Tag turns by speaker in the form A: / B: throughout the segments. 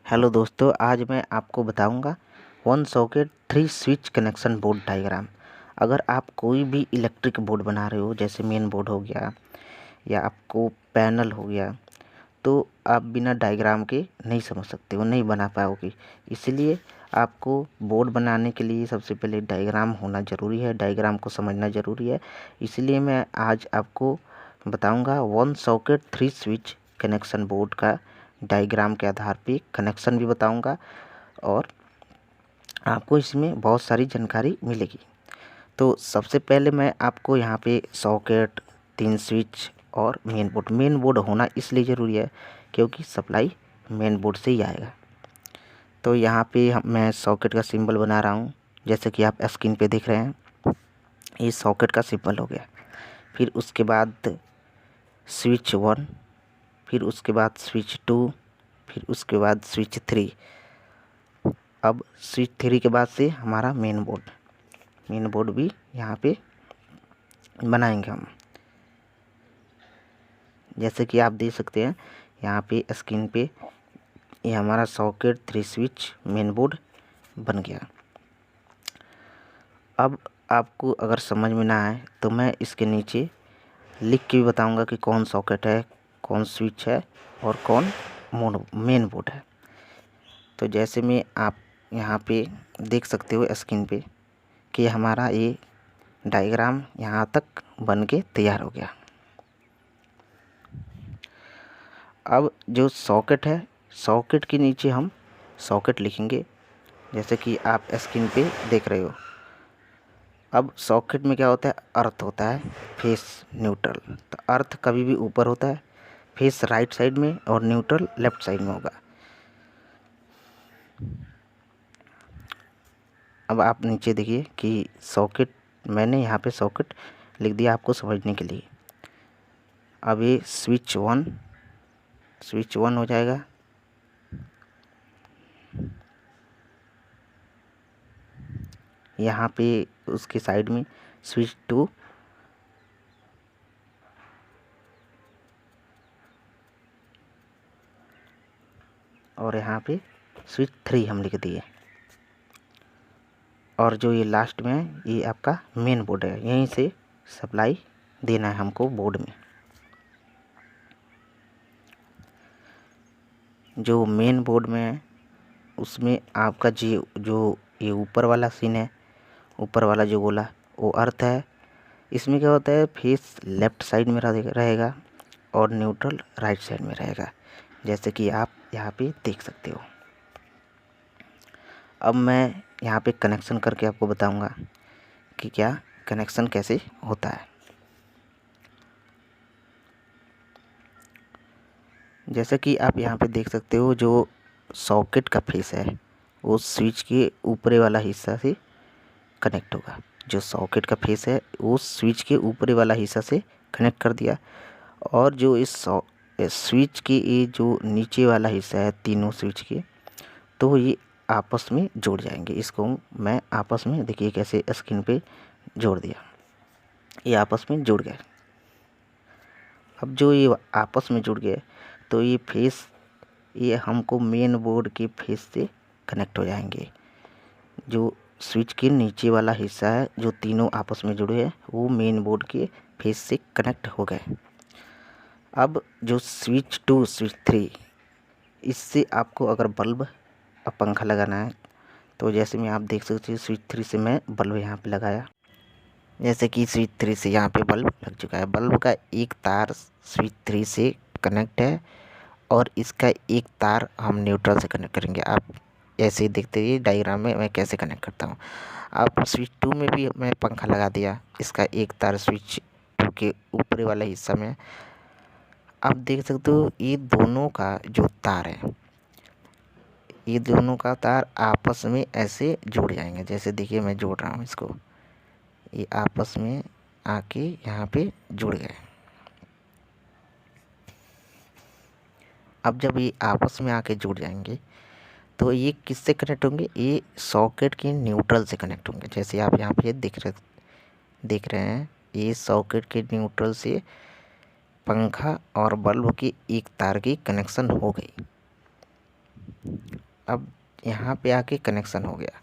A: Hello दोस्तों, आज मैं आपको बताऊंगा one socket 3 switch connection board diagram. अगर आप कोई भी इलेक्ट्रिक बोर्ड बना रहे हो, जैसे मेन बोर्ड हो गया या आपको पैनल हो गया, तो आप बिना डायग्राम के नहीं समझ सकते हो, नहीं बना पाओगे। इसलिए आपको बोर्ड बनाने के लिए सबसे पहले डायग्राम होना ज़रूरी है, डायग्राम को समझना ज़रूरी है। इसलिए मैं आज आपको बताऊंगा one socket 3 switch connection board का डायग्राम के आधार पे कनेक्शन भी बताऊंगा और आपको इसमें बहुत सारी जानकारी मिलेगी। तो सबसे पहले मैं आपको यहाँ पे सॉकेट, 3 स्विच और मेन बोर्ड होना इसलिए ज़रूरी है क्योंकि सप्लाई मेन बोर्ड से ही आएगा। तो यहाँ पे मैं सॉकेट का सिंबल बना रहा हूँ, जैसे कि आप स्क्रीन पे देख रहे हैं। ये सॉकेट का सिंबल हो गया। फिर उसके बाद स्विच 1, फिर उसके बाद स्विच 2, फिर उसके बाद स्विच 3। अब स्विच 3 के बाद से हमारा मेन बोर्ड भी यहाँ पे बनाएंगे हम। जैसे कि आप देख सकते हैं यहाँ पे स्क्रीन पे ये हमारा सॉकेट 3 स्विच मेन बोर्ड बन गया। अब आपको अगर समझ में ना आए तो मैं इसके नीचे लिख के भी बताऊंगा कि कौन सॉकेट है, कौन स्विच है और कौन मेन बोर्ड है। तो जैसे में आप यहाँ पे देख सकते हो स्क्रीन पे कि हमारा ये डायग्राम यहाँ तक बन के तैयार हो गया। अब जो सॉकेट है, सॉकेट के नीचे हम सॉकेट लिखेंगे, जैसे कि आप स्क्रीन पे देख रहे हो। अब सॉकेट में क्या होता है, अर्थ होता है, फेस न्यूट्रल। तो अर्थ कभी भी ऊपर होता है, फेस राइट साइड में और न्यूट्रल लेफ्ट साइड में होगा। अब आप नीचे देखिए कि सॉकेट, मैंने यहाँ पे सॉकेट लिख दिया आपको समझने के लिए। अब ये स्विच 1 हो जाएगा। यहाँ पे उसके साइड में स्विच 2, और यहाँ पे स्विच 3 हम लिख दिए। और जो ये लास्ट में है ये आपका मेन बोर्ड है, यहीं से सप्लाई देना है हमको बोर्ड में। जो मेन बोर्ड में है उसमें आपका जो ये ऊपर वाला सीन है, ऊपर वाला जो गोला, वो अर्थ है। इसमें क्या होता है, फेस लेफ्ट साइड में रहेगा और न्यूट्रल राइट साइड में रहेगा, जैसे कि आप यहाँ पे देख सकते हो। अब मैं यहाँ पे कनेक्शन करके आपको बताऊंगा कि क्या कनेक्शन कैसे होता है। जैसे कि आप यहाँ पे देख सकते हो, जो सॉकेट का फेस है वो स्विच के ऊपरी वाला हिस्सा से कनेक्ट होगा। जो सॉकेट का फेस है वो स्विच के ऊपरी वाला हिस्सा से कनेक्ट कर दिया। और जो इस स्विच के ये जो नीचे वाला हिस्सा है, तीनों स्विच के, तो ये आपस में जुड़ जाएंगे। इसको मैं आपस में, देखिए कैसे स्क्रीन पे जोड़ दिया, ये आपस में जुड़ गए। अब जो ये आपस में जुड़ गए तो ये फेस, ये हमको मेन बोर्ड के फेस से कनेक्ट हो जाएंगे। जो स्विच के नीचे वाला हिस्सा है, जो तीनों आपस में जुड़े हैं, वो मेन बोर्ड के फेस से कनेक्ट हो गए। अब जो स्विच 2, स्विच 3, इससे आपको अगर बल्ब और पंखा लगाना है तो जैसे में आप देख सकते हो स्विच 3 से मैं बल्ब यहाँ पे लगाया। जैसे कि स्विच 3 से यहाँ पे बल्ब लग चुका है। बल्ब का एक तार स्विच 3 से कनेक्ट है और इसका एक तार हम न्यूट्रल से कनेक्ट करेंगे। आप ऐसे ही देखते रहिए डायग्राम में मैं कैसे कनेक्ट करता हूँ। अब स्विच 2 में भी मैं पंखा लगा दिया, इसका एक तार स्विच 2 के ऊपरी वाले हिस्सा में। आप देख सकते हो ये दोनों का जो तार है, ये दोनों का तार आपस में ऐसे जुड़ जाएंगे। जैसे देखिए मैं जोड़ रहा हूँ इसको, ये आपस में आके यहाँ पे जुड़ गए। अब जब ये आपस में आके जुड़ जाएंगे तो ये किससे कनेक्ट होंगे, ये सॉकेट के न्यूट्रल से कनेक्ट होंगे। जैसे आप यहाँ पे देख रहे हैं, ये सॉकेट के न्यूट्रल से पंखा और बल्ब की एक तार की कनेक्शन हो गई। अब यहाँ पे आके कनेक्शन हो गया।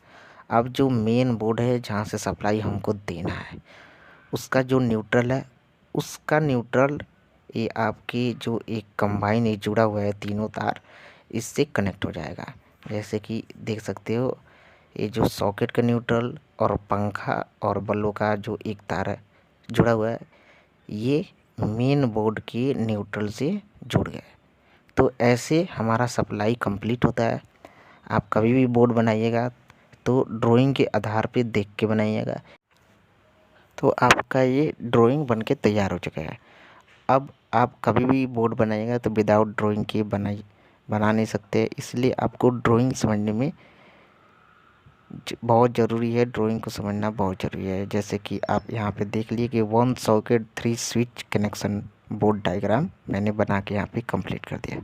A: अब जो मेन बोर्ड है जहाँ से सप्लाई हमको देना है उसका जो न्यूट्रल है, उसका न्यूट्रल ये आपकी जो एक कंबाइन ये जुड़ा हुआ है तीनों तार, इससे कनेक्ट हो जाएगा। जैसे कि देख सकते हो ये जो सॉकेट का न्यूट्रल और पंखा और बल्बों का जो एक तार है जुड़ा हुआ है, ये मेन बोर्ड के न्यूट्रल से जुड़ गया। तो ऐसे हमारा सप्लाई कंप्लीट होता है। आप कभी भी बोर्ड बनाइएगा तो ड्राइंग के आधार पे देख के बनाइएगा। तो आपका ये ड्राइंग बन के तैयार हो चुका है। अब आप कभी भी बोर्ड बनाइएगा तो विदाउट ड्राइंग के बना नहीं सकते, इसलिए आपको ड्राइंग समझने में बहुत ज़रूरी है। ड्राइंग को समझना बहुत ज़रूरी है। जैसे कि आप यहाँ पे देख लिए कि 1 socket 3 switch connection board diagram मैंने बना के यहाँ पे कंप्लीट कर दिया।